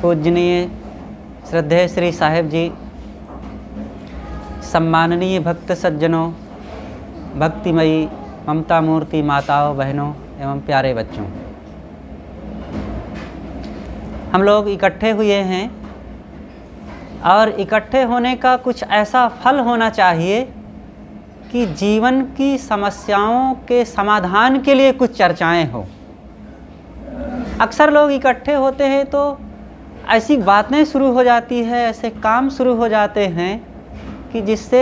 पूजनीय श्रद्धेय श्री साहेब जी, सम्माननीय भक्त सज्जनों, भक्तिमयी ममता मूर्ति माताओं, बहनों एवं प्यारे बच्चों, हम लोग इकट्ठे हुए हैं और इकट्ठे होने का कुछ ऐसा फल होना चाहिए कि जीवन की समस्याओं के समाधान के लिए कुछ चर्चाएं हो। अक्सर लोग इकट्ठे होते हैं तो ऐसी बातें शुरू हो जाती है, ऐसे काम शुरू हो जाते हैं कि जिससे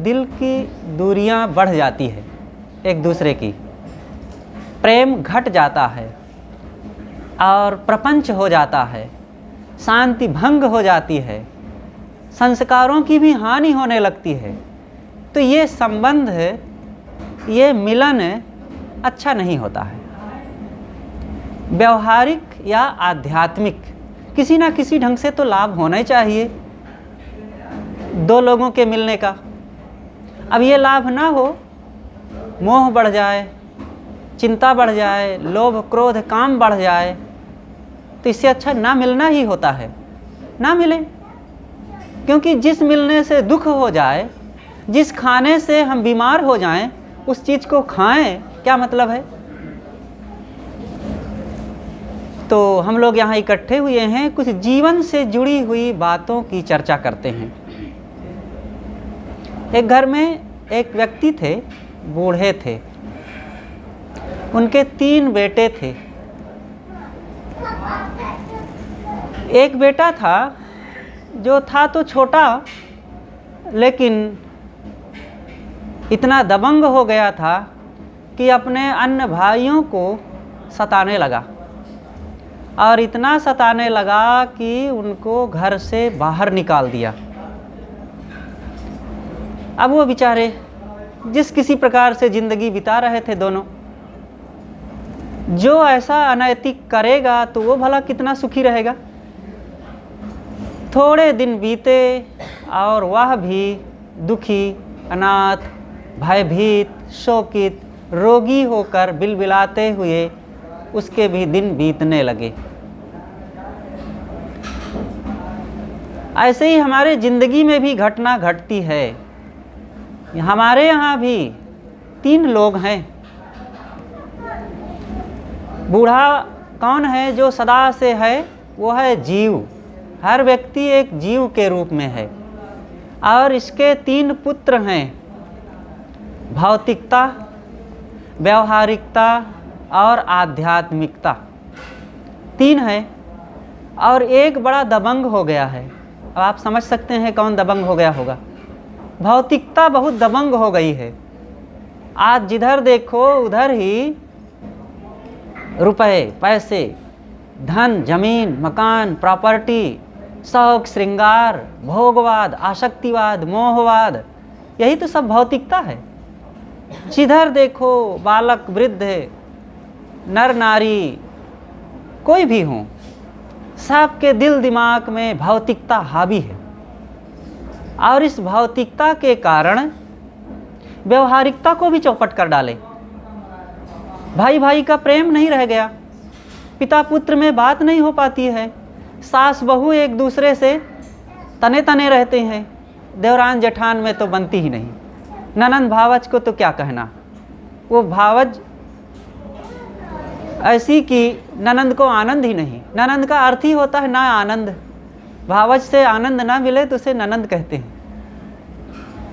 दिल की दूरियां बढ़ जाती है, एक दूसरे की प्रेम घट जाता है और प्रपंच हो जाता है, शांति भंग हो जाती है, संस्कारों की भी हानि होने लगती है। तो ये संबंध, ये मिलन अच्छा नहीं होता है। व्यवहारिक या आध्यात्मिक किसी ना किसी ढंग से तो लाभ होना ही चाहिए दो लोगों के मिलने का। अब ये लाभ ना हो, मोह बढ़ जाए, चिंता बढ़ जाए, लोभ क्रोध काम बढ़ जाए, तो इससे अच्छा ना मिलना ही होता है। ना मिले, क्योंकि जिस मिलने से दुख हो जाए, जिस खाने से हम बीमार हो जाएं, उस चीज़ को खाएं, क्या मतलब है। तो हम लोग यहाँ इकट्ठे हुए हैं, कुछ जीवन से जुड़ी हुई बातों की चर्चा करते हैं। एक घर में एक व्यक्ति थे, बूढ़े थे, उनके 3 बेटे थे। एक बेटा था जो था तो छोटा, लेकिन इतना दबंग हो गया था कि अपने अन्य भाइयों को सताने लगा, और इतना सताने लगा कि उनको घर से बाहर निकाल दिया। अब वो बेचारे जिस किसी प्रकार से ज़िंदगी बिता रहे थे दोनों, जो ऐसा अनैतिक करेगा तो वो भला कितना सुखी रहेगा। थोड़े दिन बीते और वह भी दुखी, अनाथ, भयभीत, शोकित, रोगी होकर बिलबिलाते हुए उसके भी दिन बीतने लगे। ऐसे ही हमारे ज़िंदगी में भी घटना घटती है। हमारे यहाँ भी 3 लोग हैं। बूढ़ा कौन है जो सदा से है, वो है जीव। हर व्यक्ति एक जीव के रूप में है, और इसके 3 पुत्र हैं, भौतिकता, व्यवहारिकता और आध्यात्मिकता। 3 है, और एक बड़ा दबंग हो गया है। अब आप समझ सकते हैं कौन दबंग हो गया होगा। भौतिकता बहुत दबंग हो गई है। आज जिधर देखो उधर ही रुपए, पैसे, धन, जमीन, मकान, प्रॉपर्टी, शौक, श्रृंगार, भोगवाद, आसक्तिवाद, मोहवाद, यही तो सब भौतिकता है। जिधर देखो बालक, वृद्ध, नर नारी, कोई भी हो, सबके दिल दिमाग में भौतिकता हावी है। और इस भौतिकता के कारण व्यवहारिकता को भी चौपट कर डाले। भाई भाई का प्रेम नहीं रह गया, पिता पुत्र में बात नहीं हो पाती है, सास बहू एक दूसरे से तने तने रहते हैं, देवरान जेठान में तो बनती ही नहीं, ननंद भावज को तो क्या कहना। वो भावज ऐसी कि ननंद को आनंद ही नहीं। ननंद का अर्थ ही होता है ना आनंद। भावज से आनंद ना मिले तो उसे ननंद कहते हैं।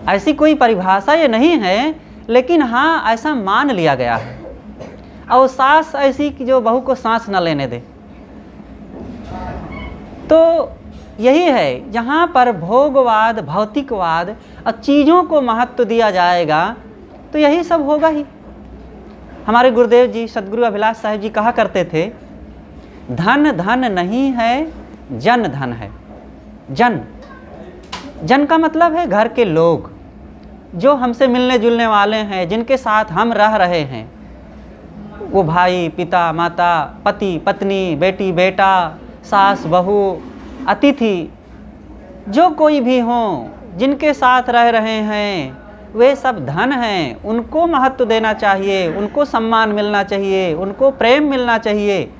ऐसी कोई परिभाषा ये नहीं है, लेकिन हाँ ऐसा मान लिया गया है। और सास ऐसी कि जो बहू को सांस न लेने दे। तो यही है, जहाँ पर भोगवाद, भौतिकवाद और चीज़ों को महत्व दिया जाएगा तो यही सब होगा ही। हमारे गुरुदेव जी सद्गुरु अभिलाष साहिब जी कहा करते थे, धन धन नहीं है, जन धन है। जन, जन का मतलब है घर के लोग, जो हमसे मिलने जुलने वाले हैं, जिनके साथ हम रह रहे हैं। वो भाई, पिता, माता, पति, पत्नी, बेटी, बेटा, सास, बहू, अतिथि, जो कोई भी हों, जिनके साथ रह रहे हैं, वे सब धन हैं, उनको महत्व देना चाहिए, उनको सम्मान मिलना चाहिए, उनको प्रेम मिलना चाहिए,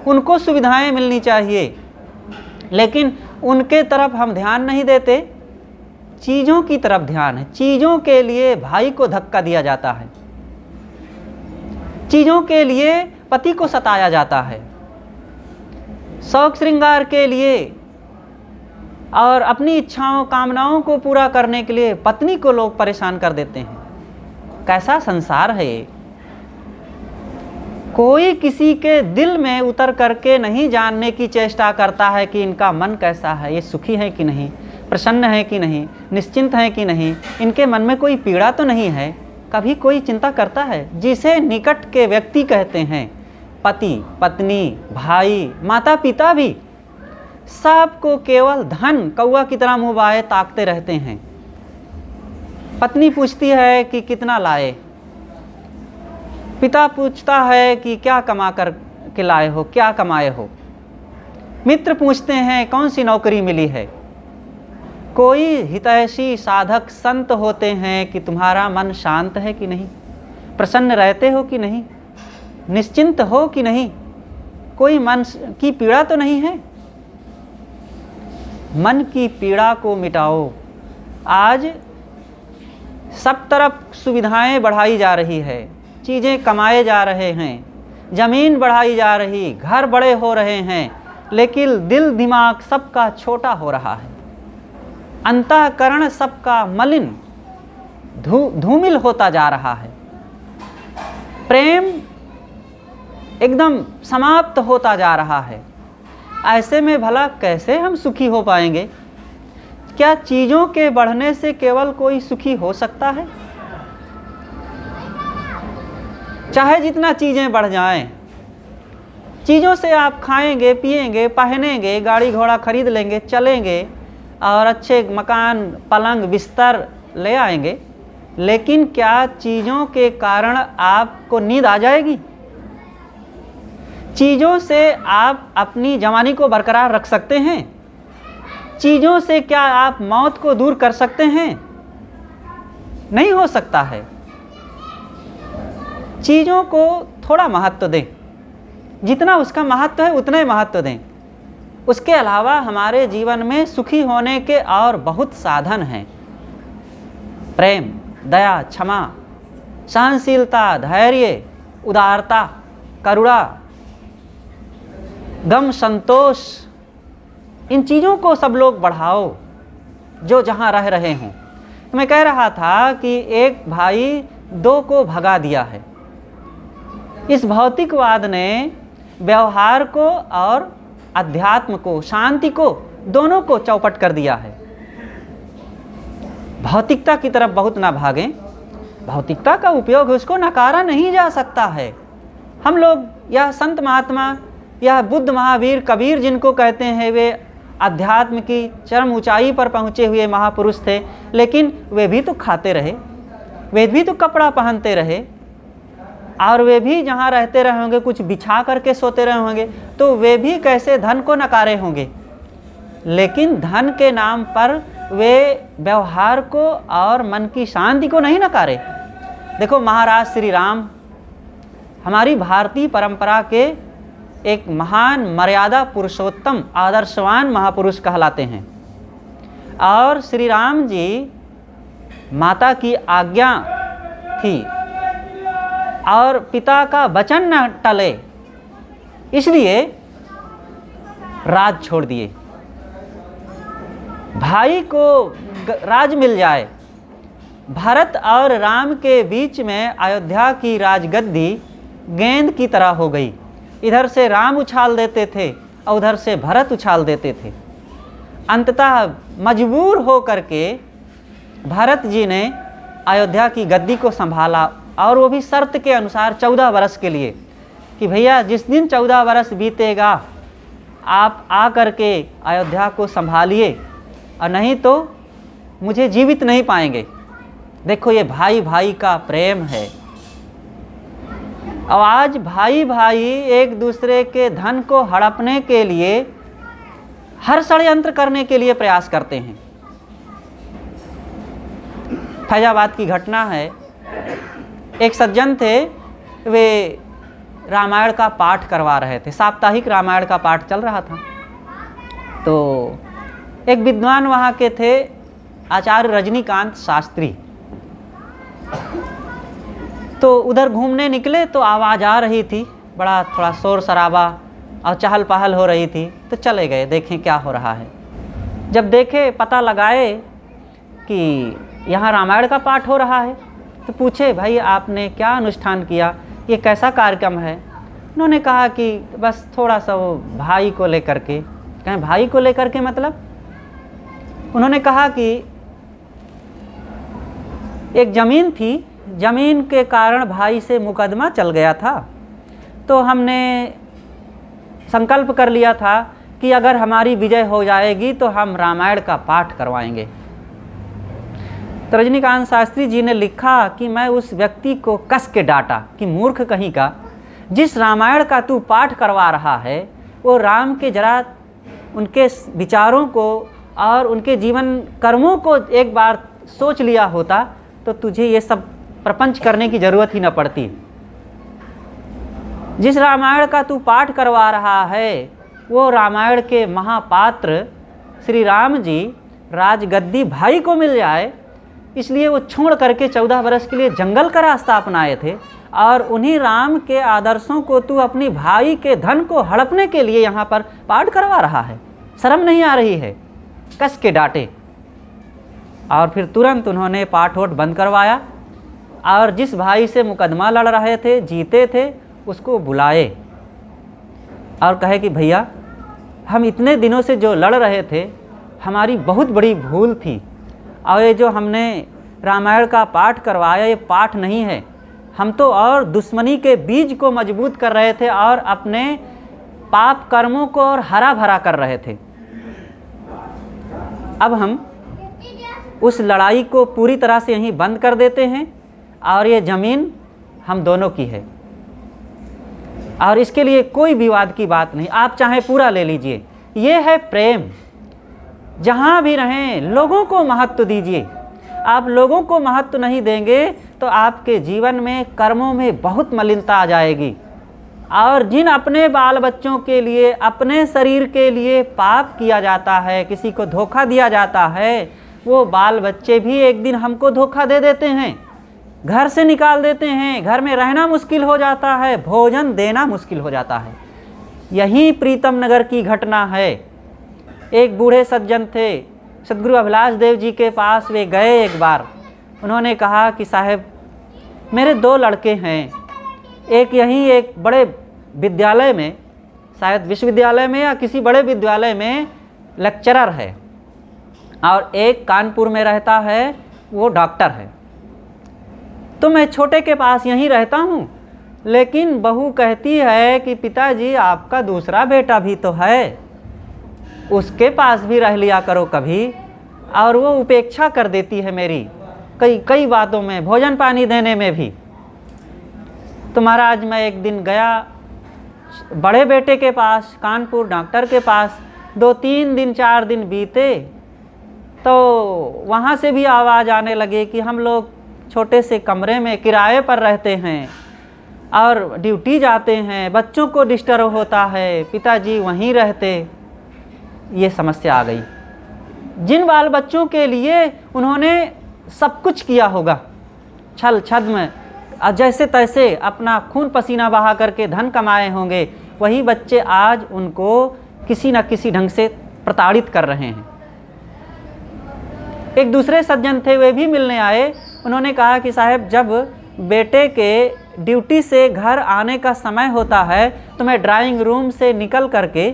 उनको सुविधाएं मिलनी चाहिए, लेकिन उनके तरफ हम ध्यान नहीं देते। चीज़ों की तरफ ध्यान है। चीज़ों के लिए भाई को धक्का दिया जाता है, चीज़ों के लिए पति को सताया जाता है, शौक श्रृंगार के लिए और अपनी इच्छाओं कामनाओं को पूरा करने के लिए पत्नी को लोग परेशान कर देते हैं। कैसा संसार है ये। कोई किसी के दिल में उतर करके नहीं जानने की चेष्टा करता है कि इनका मन कैसा है, ये सुखी है कि नहीं, प्रसन्न है कि नहीं, निश्चिंत है कि नहीं, इनके मन में कोई पीड़ा तो नहीं है। कभी कोई चिंता करता है? जिसे निकट के व्यक्ति कहते हैं, पति पत्नी भाई माता पिता भी, सबको केवल धन कौवा की तरह मुँह बाए ताकते रहते हैं। पत्नी पूछती है कि कितना लाए, पिता पूछता है कि क्या कमा कर के लाए हो, क्या कमाए हो, मित्र पूछते हैं कौन सी नौकरी मिली है, कोई हितैषी साधक संत होते हैं कि तुम्हारा मन शांत है कि नहीं, प्रसन्न रहते हो कि नहीं, निश्चिंत हो कि नहीं, कोई मन की पीड़ा तो नहीं है। मन की पीड़ा को मिटाओ। आज सब तरफ सुविधाएं बढ़ाई जा रही है, चीज़ें कमाए जा रहे हैं, ज़मीन बढ़ाई जा रही, घर बड़े हो रहे हैं, लेकिन दिल दिमाग सबका छोटा हो रहा है। अंतःकरण सबका मलिन धूमिल होता जा रहा है। प्रेम एकदम समाप्त होता जा रहा है। ऐसे में भला कैसे हम सुखी हो पाएंगे? क्या चीज़ों के बढ़ने से केवल कोई सुखी हो सकता है? चाहे जितना चीज़ें बढ़ जाएं, चीज़ों से आप खाएंगे पिएंगे पहनेंगे, गाड़ी घोड़ा खरीद लेंगे, चलेंगे और अच्छे मकान पलंग बिस्तर ले आएंगे, लेकिन क्या चीज़ों के कारण आपको नींद आ जाएगी? चीज़ों से आप अपनी जवानी को बरकरार रख सकते हैं? चीज़ों से क्या आप मौत को दूर कर सकते हैं? नहीं हो सकता है। चीज़ों को थोड़ा महत्व दें, जितना उसका महत्व है उतना ही महत्व दें। उसके अलावा हमारे जीवन में सुखी होने के और बहुत साधन हैं। प्रेम, दया, क्षमा, सहनशीलता, धैर्य, उदारता, करुणा, गम, संतोष, इन चीज़ों को सब लोग बढ़ाओ जो जहाँ रह रहे हों। तो मैं कह रहा था कि एक भाई दो को भगा दिया है। इस भौतिकवाद ने व्यवहार को और अध्यात्म को, शांति को, दोनों को चौपट कर दिया है। भौतिकता की तरफ बहुत ना भागें। भौतिकता का उपयोग उसको नकारा नहीं जा सकता है। हम लोग यह संत महात्मा या बुद्ध महावीर कबीर जिनको कहते हैं, वे अध्यात्म की चरम ऊंचाई पर पहुँचे हुए महापुरुष थे, लेकिन वे भी तो खाते रहे, वे भी तो कपड़ा पहनते रहे, और वे भी जहाँ रहते रहे होंगे कुछ बिछा करके सोते रहे होंगे, तो वे भी कैसे धन को नकारे होंगे। लेकिन धन के नाम पर वे व्यवहार को और मन की शांति को नहीं नकारे। देखो, महाराज श्री राम हमारी भारतीय परंपरा के एक महान मर्यादा पुरुषोत्तम आदर्शवान महापुरुष कहलाते हैं, और श्री राम जी माता की आज्ञा थी और पिता का वचन न टले, इसलिए राज छोड़ दिए। भाई को राज मिल जाए। भरत और राम के बीच में अयोध्या की राजगद्दी गेंद की तरह हो गई। इधर से राम उछाल देते थे और उधर से भरत उछाल देते थे। अंततः मजबूर हो करके भरत जी ने अयोध्या की गद्दी को संभाला, और वो भी शर्त के अनुसार 14 वर्ष के लिए, कि भैया जिस दिन 14 वर्ष बीतेगा आप आ करके अयोध्या को संभालिए, और नहीं तो मुझे जीवित नहीं पाएंगे। देखो, ये भाई भाई का प्रेम है। और आज भाई भाई एक दूसरे के धन को हड़पने के लिए, हर षड्यंत्र करने के लिए प्रयास करते हैं। फैजाबाद की घटना है। एक सज्जन थे, वे रामायण का पाठ करवा रहे थे, साप्ताहिक रामायण का पाठ चल रहा था। तो एक विद्वान वहाँ के थे, आचार्य रजनीकांत शास्त्री। तो उधर घूमने निकले तो आवाज़ आ रही थी, बड़ा थोड़ा शोर शराबा और चहल पहल हो रही थी। तो चले गए, देखें क्या हो रहा है। जब देखे, पता लगाए कि यहाँ रामायण का पाठ हो रहा है, तो पूछे, भाई आपने क्या अनुष्ठान किया, ये कैसा कार्यक्रम है? उन्होंने कहा कि बस थोड़ा सा वो भाई को लेकर के। कहें भाई को लेकर के मतलब? उन्होंने कहा कि एक ज़मीन थी, ज़मीन के कारण भाई से मुकदमा चल गया था, तो हमने संकल्प कर लिया था कि अगर हमारी विजय हो जाएगी तो हम रामायण का पाठ करवाएंगे। तो रजनीकांत शास्त्री जी ने लिखा कि मैं उस व्यक्ति को कस के डांटा कि मूर्ख कहीं का, जिस रामायण का तू पाठ करवा रहा है वो राम के जरा उनके विचारों को और उनके जीवन कर्मों को एक बार सोच लिया होता तो तुझे ये सब प्रपंच करने की ज़रूरत ही न पड़ती। जिस रामायण का तू पाठ करवा रहा है वो रामायण के महापात्र श्री राम जी राजगद्दी भाई को मिल जाए, इसलिए वो छोड़ करके 14 वर्ष के लिए जंगल का रास्ता अपनाए थे, और उन्हीं राम के आदर्शों को तू अपनी भाई के धन को हड़पने के लिए यहाँ पर पाठ करवा रहा है। शर्म नहीं आ रही है? कस के डांटे। और फिर तुरंत उन्होंने पाठ वोट बंद करवाया, और जिस भाई से मुकदमा लड़ रहे थे, जीते थे, उसको बुलाए और कहे कि भैया हम इतने दिनों से जो लड़ रहे थे हमारी बहुत बड़ी भूल थी, और ये जो हमने रामायण का पाठ करवाया ये पाठ नहीं है, हम तो और दुश्मनी के बीज को मजबूत कर रहे थे और अपने पाप कर्मों को और हरा भरा कर रहे थे। अब हम उस लड़ाई को पूरी तरह से यहीं बंद कर देते हैं और ये ज़मीन हम दोनों की है, और इसके लिए कोई विवाद की बात नहीं, आप चाहे पूरा ले लीजिए। ये है प्रेम। जहाँ भी रहें लोगों को महत्व दीजिए। आप लोगों को महत्व नहीं देंगे तो आपके जीवन में कर्मों में बहुत मलिनता आ जाएगी, और जिन अपने बाल बच्चों के लिए, अपने शरीर के लिए पाप किया जाता है, किसी को धोखा दिया जाता है, वो बाल बच्चे भी एक दिन हमको धोखा दे देते हैं, घर से निकाल देते हैं, घर में रहना मुश्किल हो जाता है, भोजन देना मुश्किल हो जाता है। यही प्रीतम नगर की घटना है। एक बूढ़े सज्जन थे, सद्गुरु अभिलाष देव जी के पास वे गए एक बार। उन्होंने कहा कि साहब मेरे 2 लड़के हैं, एक यहीं एक बड़े विद्यालय में, शायद विश्वविद्यालय में या किसी बड़े विद्यालय में लेक्चरर है, और एक कानपुर में रहता है, वो डॉक्टर है। तो मैं छोटे के पास यहीं रहता हूँ, लेकिन बहू कहती है कि पिताजी आपका दूसरा बेटा भी तो है, उसके पास भी रह लिया करो कभी, और वो उपेक्षा कर देती है मेरी कई बातों में, भोजन पानी देने में भी। तो महाराज मैं एक दिन गया बड़े बेटे के पास, कानपुर डॉक्टर के पास, 2-3 दिन 4 दिन बीते, तो वहाँ से भी आवाज़ आने लगी कि हम लोग छोटे से कमरे में किराए पर रहते हैं और ड्यूटी जाते हैं, बच्चों को डिस्टर्ब होता है, पिताजी वहीं रहते। ये समस्या आ गई। जिन बाल बच्चों के लिए उन्होंने सब कुछ किया होगा, छल छद्म जैसे तैसे अपना खून पसीना बहा करके धन कमाए होंगे, वही बच्चे आज उनको किसी न किसी ढंग से प्रताड़ित कर रहे हैं। एक दूसरे सज्जन थे, वे भी मिलने आए। उन्होंने कहा कि साहब जब बेटे के ड्यूटी से घर आने का समय होता है तो मैं ड्राइंग रूम से निकल करके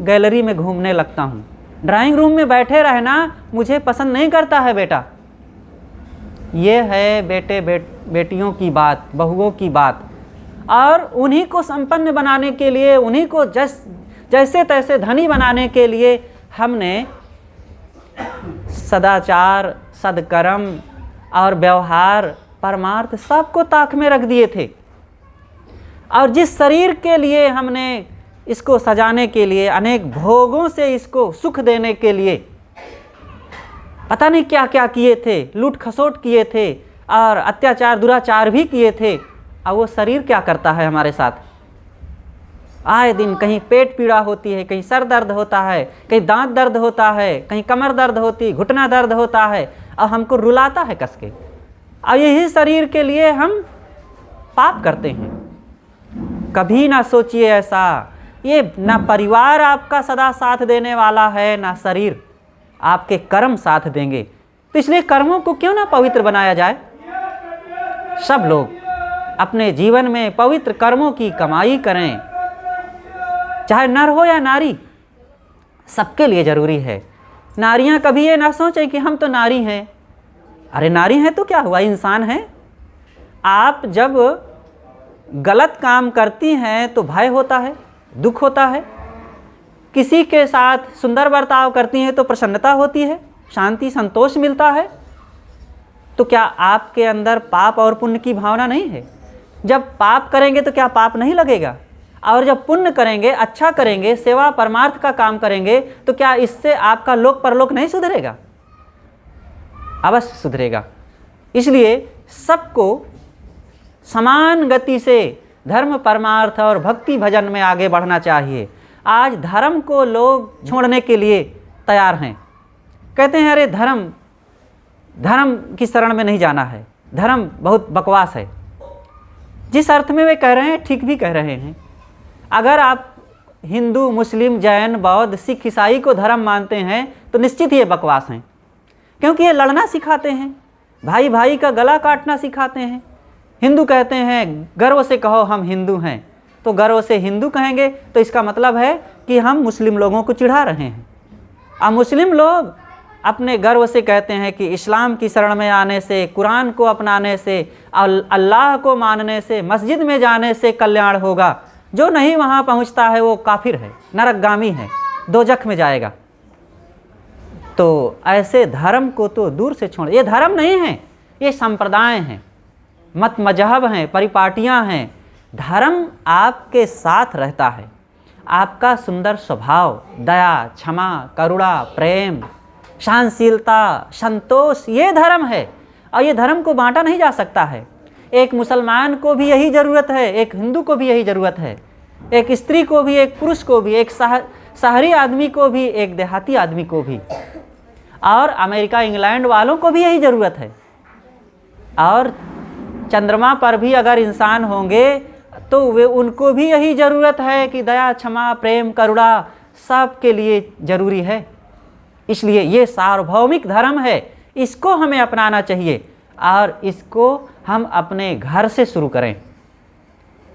गैलरी में घूमने लगता हूँ। ड्राइंग रूम में बैठे रहना मुझे पसंद नहीं करता है बेटा। ये है बेटियों की बात, बहुओं की बात। और उन्हीं को संपन्न बनाने के लिए, उन्हीं को जैसे तैसे धनी बनाने के लिए हमने सदाचार, सदकर्म और व्यवहार, परमार्थ सबको ताक में रख दिए थे। और जिस शरीर के लिए हमने इसको सजाने के लिए, अनेक भोगों से इसको सुख देने के लिए पता नहीं क्या क्या किए थे, लूट खसोट किए थे और अत्याचार दुराचार भी किए थे। और वो शरीर क्या करता है हमारे साथ? आए दिन कहीं पेट पीड़ा होती है, कहीं सर दर्द होता है, कहीं दांत दर्द होता है, कहीं कमर दर्द होती, घुटना दर्द होता है और हमको रुलाता है कस के। और यही शरीर के लिए हम पाप करते हैं। कभी ना सोचिए ऐसा, ये ना परिवार आपका सदा साथ देने वाला है, ना शरीर, आपके कर्म साथ देंगे। तो इसलिए कर्मों को क्यों ना पवित्र बनाया जाए। सब लोग अपने जीवन में पवित्र कर्मों की कमाई करें, चाहे नर हो या नारी, सबके लिए ज़रूरी है। नारियां कभी ये ना सोचें कि हम तो नारी हैं। अरे नारी हैं तो क्या हुआ, इंसान हैं। आप जब गलत काम करती हैं तो भय होता है, दुख होता है। किसी के साथ सुंदर बर्ताव करती हैं तो प्रसन्नता होती है, शांति संतोष मिलता है। तो क्या आपके अंदर पाप और पुण्य की भावना नहीं है? जब पाप करेंगे तो क्या पाप नहीं लगेगा? और जब पुण्य करेंगे, अच्छा करेंगे, सेवा परमार्थ का काम करेंगे, तो क्या इससे आपका लोक परलोक नहीं सुधरेगा? अवश्य सुधरेगा। इसलिए सबको समान गति से धर्म परमार्थ और भक्ति भजन में आगे बढ़ना चाहिए। आज धर्म को लोग छोड़ने के लिए तैयार हैं। कहते हैं अरे धर्म की शरण में नहीं जाना है, धर्म बहुत बकवास है। जिस अर्थ में वे कह रहे हैं ठीक भी कह रहे हैं। अगर आप हिंदू, मुस्लिम, जैन, बौद्ध, सिख, ईसाई को धर्म मानते हैं तो निश्चित ही ये बकवास हैं, क्योंकि ये लड़ना सिखाते हैं, भाई भाई का गला काटना सिखाते हैं। हिंदू कहते हैं गर्व से कहो हम हिंदू हैं, तो गर्व से हिंदू कहेंगे तो इसका मतलब है कि हम मुस्लिम लोगों को चिढ़ा रहे हैं। और मुस्लिम लोग अपने गर्व से कहते हैं कि इस्लाम की शरण में आने से, कुरान को अपनाने से, अल्लाह को मानने से, मस्जिद में जाने से कल्याण होगा। जो नहीं वहाँ पहुँचता है वो काफिर है, नरकगामी है, दोजख में जाएगा। तो ऐसे धर्म को तो दूर से छोड़। ये धर्म नहीं है, ये संप्रदाय हैं, मत मजहब हैं, परिपाटियाँ हैं। धर्म आपके साथ रहता है। आपका सुंदर स्वभाव, दया, क्षमा, करुणा, प्रेम, सहनशीलता, संतोष, ये धर्म है। और ये धर्म को बांटा नहीं जा सकता है। एक मुसलमान को भी यही ज़रूरत है, एक हिंदू को भी यही ज़रूरत है, एक स्त्री को भी, एक पुरुष को भी, एक शहरी आदमी को भी, एक देहाती आदमी को भी, और अमेरिका इंग्लैंड वालों को भी यही ज़रूरत है। और चंद्रमा पर भी अगर इंसान होंगे तो वे उनको भी यही ज़रूरत है कि दया, क्षमा, प्रेम, करुणा सब के लिए ज़रूरी है। इसलिए ये सार्वभौमिक धर्म है, इसको हमें अपनाना चाहिए और इसको हम अपने घर से शुरू करें।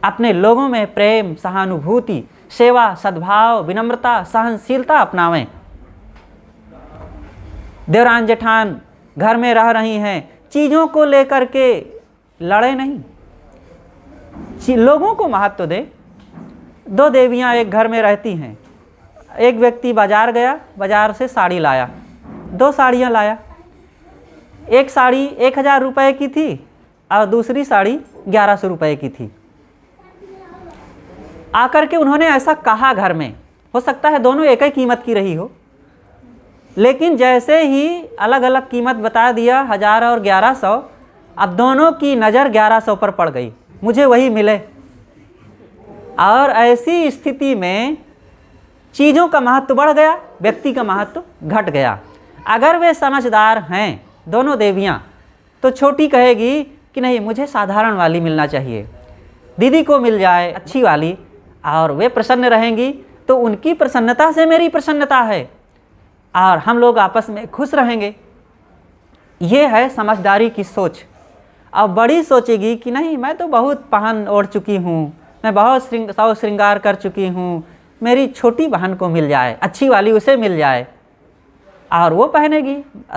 अपने लोगों में प्रेम, सहानुभूति, सेवा, सद्भाव, विनम्रता, सहनशीलता अपनावें। देवरान जेठान घर में रह रही हैं, चीज़ों को लेकर के लड़े नहीं, लोगों को महत्व दे। दो देवियां एक घर में रहती हैं। एक व्यक्ति बाजार गया, बाजार से साड़ी लाया, 2 साड़ियाँ लाया। एक साड़ी 1000 रुपये की थी और दूसरी साड़ी 1100 रुपये की थी। आकर के उन्होंने ऐसा कहा घर में, हो सकता है दोनों एक ही कीमत की रही हो, लेकिन जैसे ही अलग अलग कीमत बता दिया, 1000 और 1100, अब दोनों की नज़र 1100 पर पड़ गई, मुझे वही मिले। और ऐसी स्थिति में चीज़ों का महत्व बढ़ गया, व्यक्ति का महत्व घट गया। अगर वे समझदार हैं दोनों देवियाँ, तो छोटी कहेगी कि नहीं, मुझे साधारण वाली मिलना चाहिए, दीदी को मिल जाए अच्छी वाली, और वे प्रसन्न रहेंगी तो उनकी प्रसन्नता से मेरी प्रसन्नता है और हम लोग आपस में खुश रहेंगे। ये है समझदारी की सोच। अब बड़ी सोचेगी कि नहीं, मैं तो बहुत पहन ओढ़ चुकी हूँ, मैं बहुत सौ श्रृंगार कर चुकी हूँ, मेरी छोटी बहन को मिल जाए, अच्छी वाली उसे मिल जाए, और वो पहनेगी।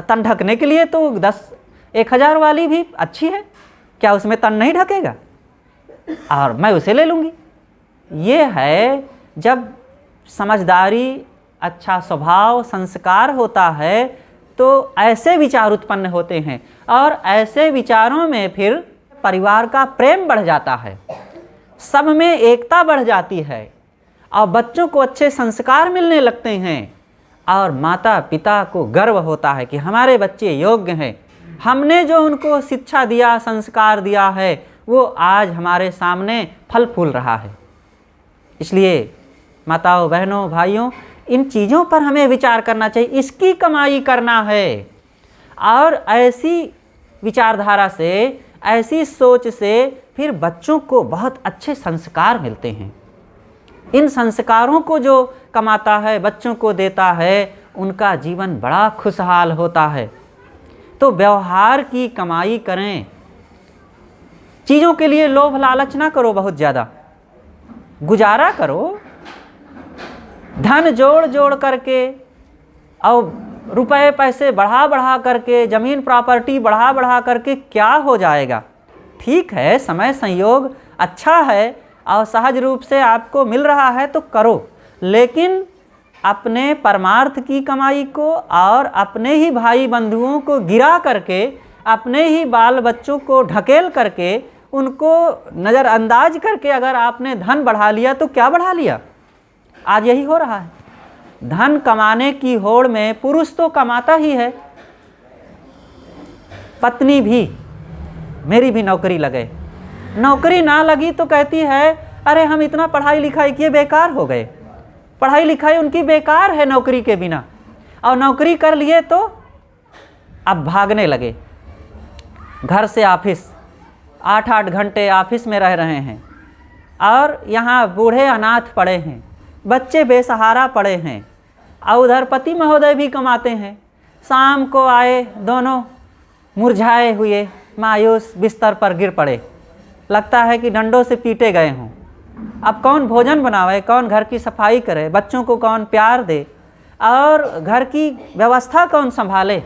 तन ढकने के लिए तो 10,000 वाली भी अच्छी है, क्या उसमें तन नहीं ढकेगा, और मैं उसे ले लूँगी। ये है जब समझदारी, अच्छा स्वभाव, संस्कार होता है तो ऐसे विचार उत्पन्न होते हैं, और ऐसे विचारों में फिर परिवार का प्रेम बढ़ जाता है, सब में एकता बढ़ जाती है, और बच्चों को अच्छे संस्कार मिलने लगते हैं, और माता पिता को गर्व होता है कि हमारे बच्चे योग्य हैं, हमने जो उनको शिक्षा दिया, संस्कार दिया है, वो आज हमारे सामने फल फूल रहा है। इसलिए माताओं, बहनों, भाइयों, इन चीज़ों पर हमें विचार करना चाहिए। इसकी कमाई करना है, और ऐसी विचारधारा से, ऐसी सोच से फिर बच्चों को बहुत अच्छे संस्कार मिलते हैं। इन संस्कारों को जो कमाता है, बच्चों को देता है, उनका जीवन बड़ा खुशहाल होता है। तो व्यवहार की कमाई करें, चीज़ों के लिए लोभ लालच ना करो, बहुत ज़्यादा गुजारा करो। धन जोड़ जोड़ करके और रुपए पैसे बढ़ा बढ़ा करके, ज़मीन प्रॉपर्टी बढ़ा बढ़ा करके क्या हो जाएगा? ठीक है, समय संयोग अच्छा है और सहज रूप से आपको मिल रहा है तो करो, लेकिन अपने परमार्थ की कमाई को और अपने ही भाई बंधुओं को गिरा करके, अपने ही बाल बच्चों को ढकेल करके, उनको नज़रअंदाज करके अगर आपने धन बढ़ा लिया तो क्या बढ़ा लिया? आज यही हो रहा है। धन कमाने की होड़ में पुरुष तो कमाता ही है, पत्नी भी, मेरी भी नौकरी लगे, नौकरी ना लगी तो कहती है अरे हम इतना पढ़ाई लिखाई किए, बेकार हो गए। पढ़ाई लिखाई उनकी बेकार है नौकरी के बिना, और नौकरी कर लिए तो अब भागने लगे घर से ऑफिस, 8-8 घंटे ऑफिस में रह रहे हैं, और यहाँ बूढ़े अनाथ पड़े हैं, बच्चे बेसहारा पड़े हैं, और उधर पति महोदय भी कमाते हैं। शाम को आए, दोनों मुरझाए हुए मायूस बिस्तर पर गिर पड़े, लगता है कि डंडों से पीटे गए हों। अब कौन भोजन बनावे, कौन घर की सफाई करे, बच्चों को कौन प्यार दे, और घर की व्यवस्था कौन संभाले?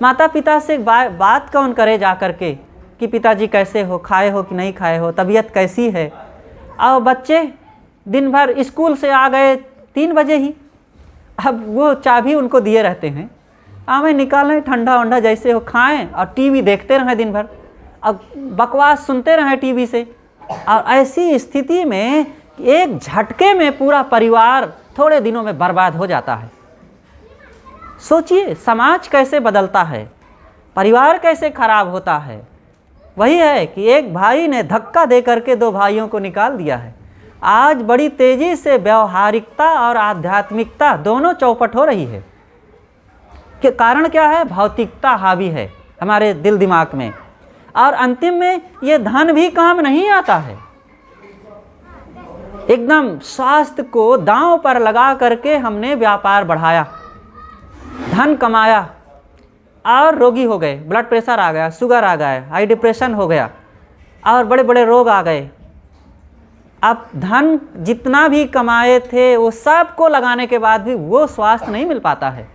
माता पिता से बात कौन करे जा कर के कि पिताजी कैसे हो, खाए हो कि नहीं खाए हो, तबीयत कैसी है? और बच्चे दिन भर स्कूल से आ गए 3 बजे ही, अब वो चाबी उनको दिए रहते हैं, आवें निकालें, ठंडा वंडा जैसे हो खाएं, और टीवी देखते रहें दिन भर, अब बकवास सुनते रहें टीवी से। और ऐसी स्थिति में एक झटके में पूरा परिवार थोड़े दिनों में बर्बाद हो जाता है। सोचिए समाज कैसे बदलता है, परिवार कैसे खराब होता है। वही है कि एक भाई ने धक्का दे करके 2 भाइयों को निकाल दिया है। आज बड़ी तेजी से व्यवहारिकता और आध्यात्मिकता दोनों चौपट हो रही है। कि कारण क्या है? भौतिकता हावी है हमारे दिल दिमाग में, और अंतिम में ये धन भी काम नहीं आता है। एकदम स्वास्थ्य को दांव पर लगा करके हमने व्यापार बढ़ाया, धन कमाया, और रोगी हो गए, ब्लड प्रेशर आ गया, शुगर आ गया, हाई डिप्रेशन हो गया, और बड़े बड़े रोग आ गए। अब धन जितना भी कमाए थे वो सबको लगाने के बाद भी वो स्वास्थ्य नहीं मिल पाता है।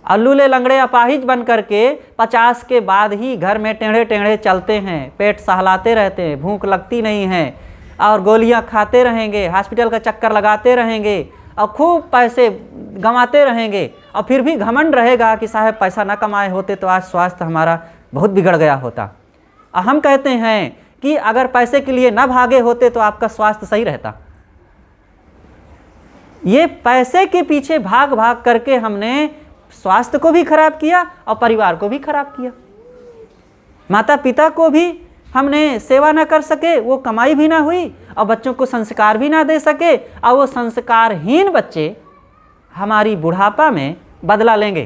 लूले लंगड़े अपाहिज बन करके 50 के बाद ही घर में टेढ़े टेढ़े चलते हैं, पेट सहलाते रहते हैं, भूख लगती नहीं है, और गोलियां खाते रहेंगे, हॉस्पिटल का चक्कर लगाते रहेंगे, और खूब पैसे गंवाते रहेंगे, और फिर भी घमंड रहेगा कि साहब पैसा ना कमाए होते तो आज स्वास्थ्य हमारा बहुत बिगड़ गया होता। हम कहते हैं कि अगर पैसे के लिए ना भागे होते तो आपका स्वास्थ्य सही रहता। ये पैसे के पीछे भाग भाग करके हमने स्वास्थ्य को भी खराब किया और परिवार को भी खराब किया। माता पिता को भी हमने सेवा ना कर सके, वो कमाई भी ना हुई, और बच्चों को संस्कार भी ना दे सके, और वो संस्कारहीन बच्चे हमारी बुढ़ापा में बदला लेंगे,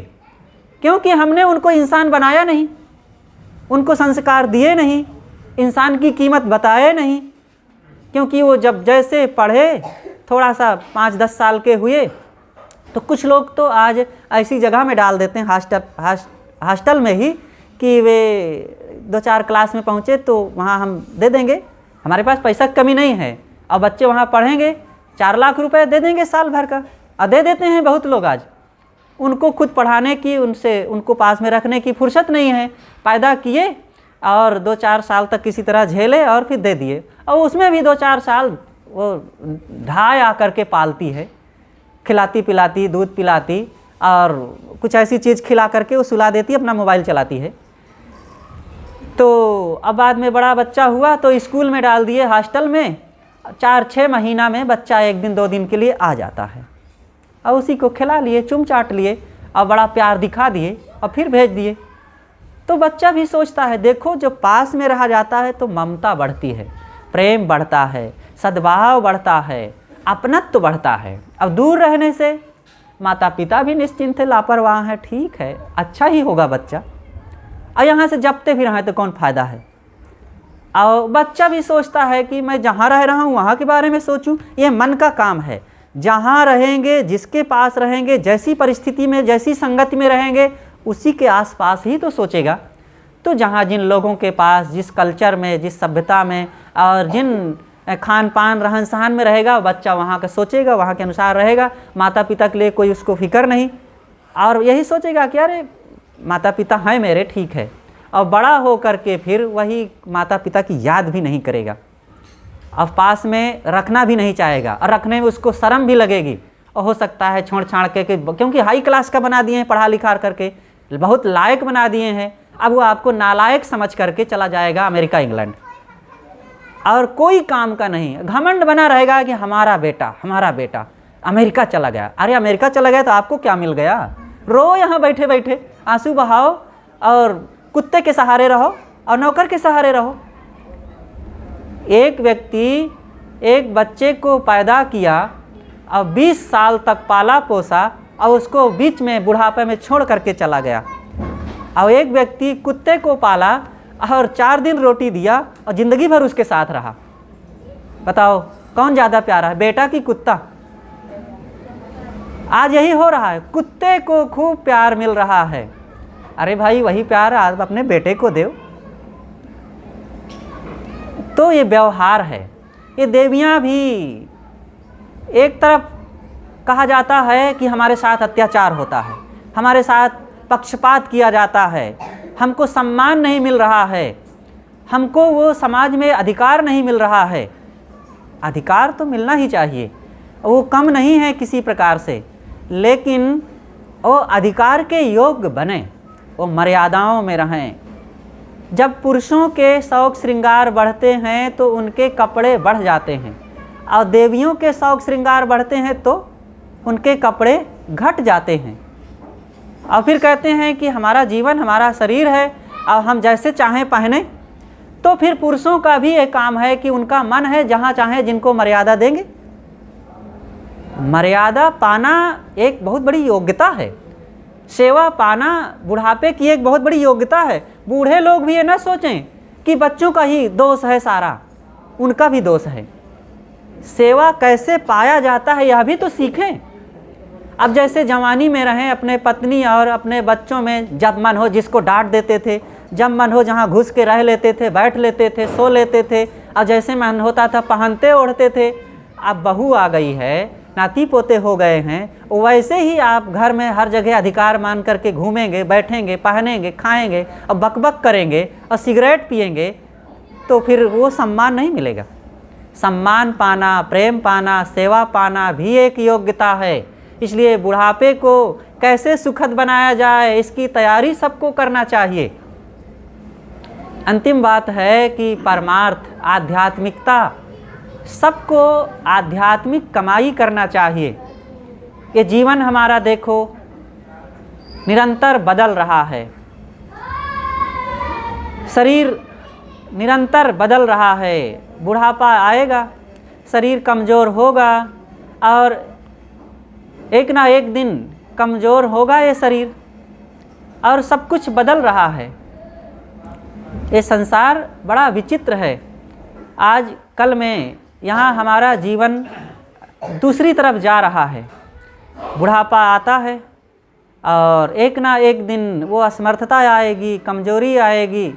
क्योंकि हमने उनको इंसान बनाया नहीं, उनको संस्कार दिए नहीं, इंसान की कीमत बताए नहीं। क्योंकि वो जब जैसे पढ़े, थोड़ा सा 5-10 साल के हुए, तो कुछ लोग तो आज ऐसी जगह में डाल देते हैं, हॉस्टल में ही, कि वे 2-4 क्लास में पहुँचे तो वहाँ हम दे देंगे, हमारे पास पैसा की कमी नहीं है, और बच्चे वहाँ पढ़ेंगे, 4 लाख रुपए दे देंगे साल भर का, और दे देते हैं बहुत लोग। आज उनको खुद पढ़ाने की, उनको पास में रखने की फुर्सत नहीं है, पैदा किए और 2-4 साल तक किसी तरह झेले और फिर दे दिए, और उसमें भी 2-4 साल वो ढाई आकर के पालती है, खिलाती पिलाती, दूध पिलाती, और कुछ ऐसी चीज़ खिला करके वो सुला देती है, अपना मोबाइल चलाती है। तो अब बाद में बड़ा बच्चा हुआ तो स्कूल में डाल दिए, हॉस्टल में, 4-6 महीना में बच्चा 1 दिन 2 दिन के लिए आ जाता है। और उसी को खिला लिए, चुम चाट लिए और बड़ा प्यार दिखा दिए और फिर भेज दिए। तो बच्चा भी सोचता है, देखो जब पास में रहा जाता है तो ममता बढ़ती है, प्रेम बढ़ता है, सद्भाव बढ़ता है, अपनत्व बढ़ता है। अब दूर रहने से माता पिता भी निश्चिंत है, लापरवाह है, ठीक है अच्छा ही होगा बच्चा, और यहाँ से जपते भी रहें तो कौन फ़ायदा है। और बच्चा भी सोचता है कि मैं जहाँ रह रहा हूँ वहाँ के बारे में सोचूं, ये मन का काम है। जहाँ रहेंगे, जिसके पास रहेंगे, जैसी परिस्थिति में, जैसी संगति में रहेंगे, उसी के आसपास ही तो सोचेगा। तो जहाँ जिन लोगों के पास, जिस कल्चर में, जिस सभ्यता में और जिन खान पान रहन सहन में रहेगा, बच्चा वहाँ का सोचेगा, वहाँ के अनुसार रहेगा। माता पिता के लिए कोई उसको फिक्र नहीं, और यही सोचेगा कि अरे माता पिता हैं मेरे, ठीक है। और बड़ा हो करके फिर वही माता पिता की याद भी नहीं करेगा, अब पास में रखना भी नहीं चाहेगा, और रखने में उसको शर्म भी लगेगी, और हो सकता है छोड़ छाड़ के, क्योंकि हाई क्लास का बना दिए हैं, पढ़ा लिखा करके बहुत लायक बना दिए हैं। अब वो आपको नालायक समझ करके चला जाएगा अमेरिका इंग्लैंड, और कोई काम का नहीं, घमंड बना रहेगा कि हमारा बेटा अमेरिका चला गया। अरे अमेरिका चला गया तो आपको क्या मिल गया? रो यहाँ बैठे बैठे, आंसू बहाओ और कुत्ते के सहारे रहो और नौकर के सहारे रहो। एक व्यक्ति एक बच्चे को पैदा किया और 20 साल तक पाला पोसा और उसको बीच में बुढ़ापे में छोड़ करके चला गया। और एक व्यक्ति कुत्ते को पाला और 4 दिन रोटी दिया और ज़िंदगी भर उसके साथ रहा। बताओ कौन ज़्यादा प्यारा है, बेटा कि कुत्ता? आज यही हो रहा है, कुत्ते को खूब प्यार मिल रहा है। अरे भाई वही प्यार आप अपने बेटे को दो। तो ये व्यवहार है। ये देवियाँ भी एक तरफ कहा जाता है कि हमारे साथ अत्याचार होता है, हमारे साथ पक्षपात किया जाता है, हमको सम्मान नहीं मिल रहा है, हमको वो समाज में अधिकार नहीं मिल रहा है। अधिकार तो मिलना ही चाहिए, वो कम नहीं है किसी प्रकार से, लेकिन वो अधिकार के योग्य बने, वो मर्यादाओं में रहें। जब पुरुषों के शौक श्रृंगार बढ़ते हैं तो उनके कपड़े बढ़ जाते हैं, और देवियों के शौक श्रृंगार बढ़ते हैं तो उनके कपड़े घट जाते हैं। और फिर कहते हैं कि हमारा जीवन हमारा शरीर है और हम जैसे चाहें पहने। तो फिर पुरुषों का भी एक काम है कि उनका मन है, जहाँ चाहें जिनको मर्यादा देंगे। मर्यादा पाना एक बहुत बड़ी योग्यता है, सेवा पाना बुढ़ापे की एक बहुत बड़ी योग्यता है। बूढ़े लोग भी ये न सोचें कि बच्चों का ही दोष है सारा, उनका भी दोष है। सेवा कैसे पाया जाता है यह भी तो सीखें। अब जैसे जवानी में रहें, अपने पत्नी और अपने बच्चों में जब मन हो जिसको डांट देते थे, जब मन हो जहाँ घुस के रह लेते थे, बैठ लेते थे, सो लेते थे, और जैसे मन होता था पहनते ओढ़ते थे। अब बहू आ गई है, नाती पोते हो गए हैं, वैसे ही आप घर में हर जगह अधिकार मान करके घूमेंगे, बैठेंगे, पहनेंगे, खाएंगे और बकबक करेंगे और सिगरेट पिएंगे, तो फिर वो सम्मान नहीं मिलेगा। सम्मान पाना, प्रेम पाना, सेवा पाना भी एक योग्यता है। इसलिए बुढ़ापे को कैसे सुखद बनाया जाए, इसकी तैयारी सबको करना चाहिए। अंतिम बात है कि परमार्थ, आध्यात्मिकता, सबको आध्यात्मिक कमाई करना चाहिए। ये जीवन हमारा देखो निरंतर बदल रहा है, शरीर निरंतर बदल रहा है। बुढ़ापा आएगा, शरीर कमज़ोर होगा, और एक ना एक दिन कमज़ोर होगा ये शरीर, और सब कुछ बदल रहा है। ये संसार बड़ा विचित्र है। आज कल में यहाँ हमारा जीवन दूसरी तरफ जा रहा है। बुढ़ापा आता है और एक ना एक दिन वो असमर्थता आएगी, कमज़ोरी आएगी।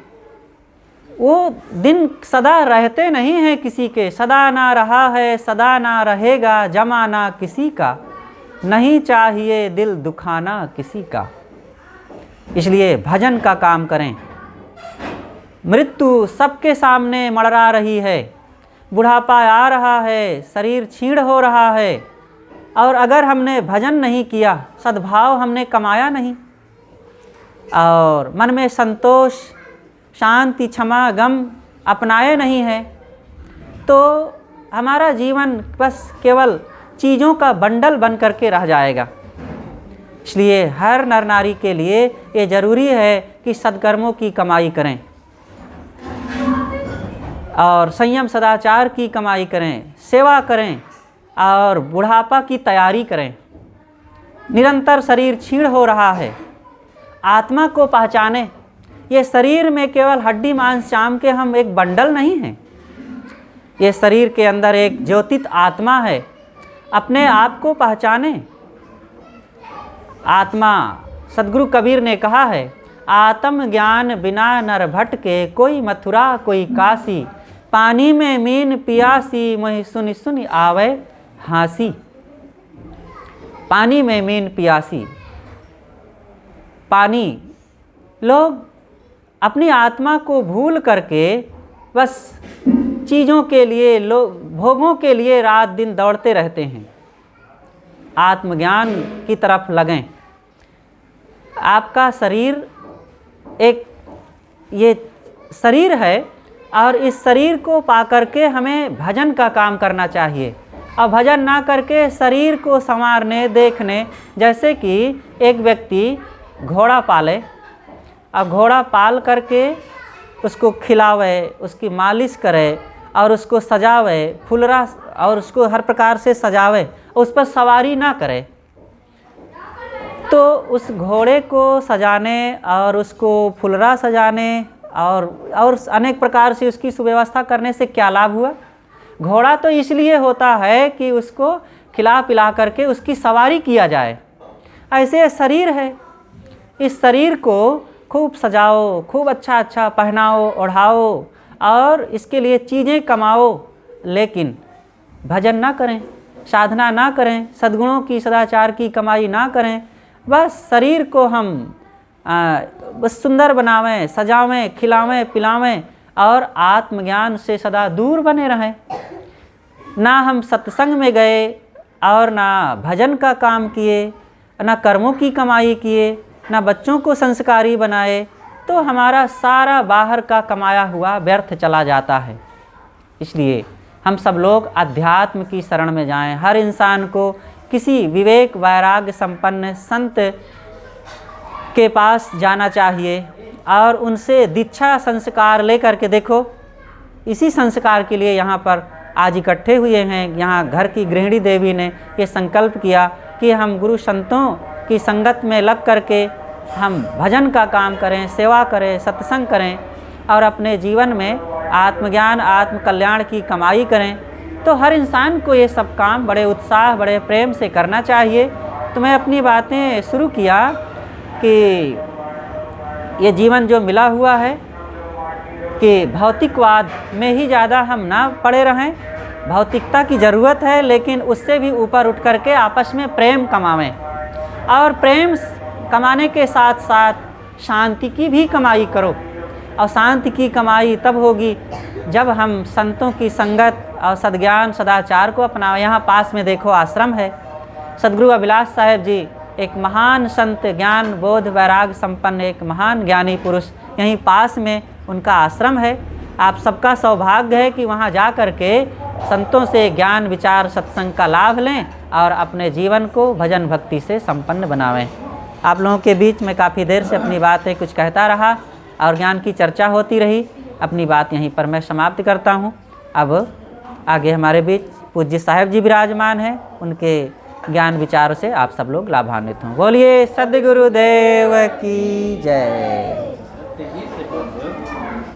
वो दिन सदा रहते नहीं हैं किसी के, सदा ना रहा है, सदा ना रहेगा, जमाना किसी का, नहीं चाहिए दिल दुखाना किसी का। इसलिए भजन का काम करें। मृत्यु सबके सामने मड़रा रही है, बुढ़ापा आ रहा है, शरीर क्षीण हो रहा है, और अगर हमने भजन नहीं किया, सद्भाव हमने कमाया नहीं, और मन में संतोष, शांति, क्षमा, गम अपनाए नहीं है, तो हमारा जीवन बस केवल चीज़ों का बंडल बन करके रह जाएगा। इसलिए हर नर नारी के लिए ये ज़रूरी है कि सद्कर्मों की कमाई करें और संयम सदाचार की कमाई करें, सेवा करें और बुढ़ापा की तैयारी करें। निरंतर शरीर क्षीण हो रहा है, आत्मा को पहचाने। ये शरीर में केवल हड्डी मांस चाम के हम एक बंडल नहीं हैं, ये शरीर के अंदर एक ज्योतित आत्मा है। अपने आप को पहचाने। आत्मा, सदगुरु कबीर ने कहा है, आत्म ज्ञान बिना नर भटके, कोई मथुरा कोई काशी, पानी में मीन पियासी, मोहि सुनि सुनि आवे हासी। पानी में मीन पियासी, पानी। लोग अपनी आत्मा को भूल करके बस चीज़ों के लिए, भोगों के लिए रात दिन दौड़ते रहते हैं। आत्मज्ञान की तरफ लगें। आपका शरीर एक ये शरीर है और इस शरीर को पा करके हमें भजन का काम करना चाहिए। और भजन ना करके शरीर को संवारने देखने, जैसे कि एक व्यक्ति घोड़ा पाले, अब घोड़ा पाल करके उसको खिलावे, उसकी मालिश करे और उसको सजावे, फुलरा और उसको हर प्रकार से सजावे, उस पर सवारी ना करे, तो उस घोड़े को सजाने और उसको फुलरा सजाने और अनेक प्रकार से उसकी सुव्यवस्था करने से क्या लाभ हुआ? घोड़ा तो इसलिए होता है कि उसको खिला पिला करके उसकी सवारी किया जाए। ऐसे शरीर है, इस शरीर को खूब सजाओ, खूब अच्छा अच्छा पहनाओ ओढ़ाओ और इसके लिए चीज़ें कमाओ, लेकिन भजन ना करें, साधना ना करें, सद्गुणों की सदाचार की कमाई ना करें। बस शरीर को हम बस सुंदर बनावें, सजावें, खिलावें, पिलावें और आत्मज्ञान से सदा दूर बने रहें। ना हम सत्संग में गए और ना भजन का काम किए, ना कर्मों की कमाई किए, ना बच्चों को संस्कारी बनाए, तो हमारा सारा बाहर का कमाया हुआ व्यर्थ चला जाता है। इसलिए हम सब लोग अध्यात्म की शरण में जाएं। हर इंसान को किसी विवेक वैराग्य संपन्न संत के पास जाना चाहिए और उनसे दीक्षा संस्कार लेकर के, देखो इसी संस्कार के लिए यहाँ पर आज इकट्ठे हुए हैं। यहाँ घर की गृहिणी देवी ने ये संकल्प किया कि हम गुरु संतों की संगत में लग करके हम भजन का काम करें, सेवा करें, सत्संग करें और अपने जीवन में आत्मज्ञान आत्म कल्याण की कमाई करें। तो हर इंसान को ये सब काम बड़े उत्साह, बड़े प्रेम से करना चाहिए। तो मैं अपनी बातें शुरू किया कि ये जीवन जो मिला हुआ है कि भौतिकवाद में ही ज़्यादा हम ना पड़े रहें। भौतिकता की ज़रूरत है, लेकिन उससे भी ऊपर उठ करके आपस में प्रेम कमावें और प्रेम कमाने के साथ साथ शांति की भी कमाई करो। और शांति की कमाई तब होगी जब हम संतों की संगत और सद्ज्ञान सदाचार को अपनाएं। यहाँ पास में देखो आश्रम है। सदगुरु अभिलाष साहेब जी एक महान संत, ज्ञान बोध वैराग संपन्न एक महान ज्ञानी पुरुष, यहीं पास में उनका आश्रम है। आप सबका सौभाग्य है कि वहाँ जा कर के संतों से ज्ञान विचार सत्संग का लाभ लें और अपने जीवन को भजन भक्ति से संपन्न बनावें। आप लोगों के बीच में काफ़ी देर से अपनी बातें कुछ कहता रहा और ज्ञान की चर्चा होती रही। अपनी बात यहीं पर मैं समाप्त करता हूँ। अब आगे हमारे बीच पूज्य साहेब जी विराजमान हैं, उनके ज्ञान विचारों से आप सब लोग लाभान्वित हों। बोलिए सद्गुरुदेव की जय।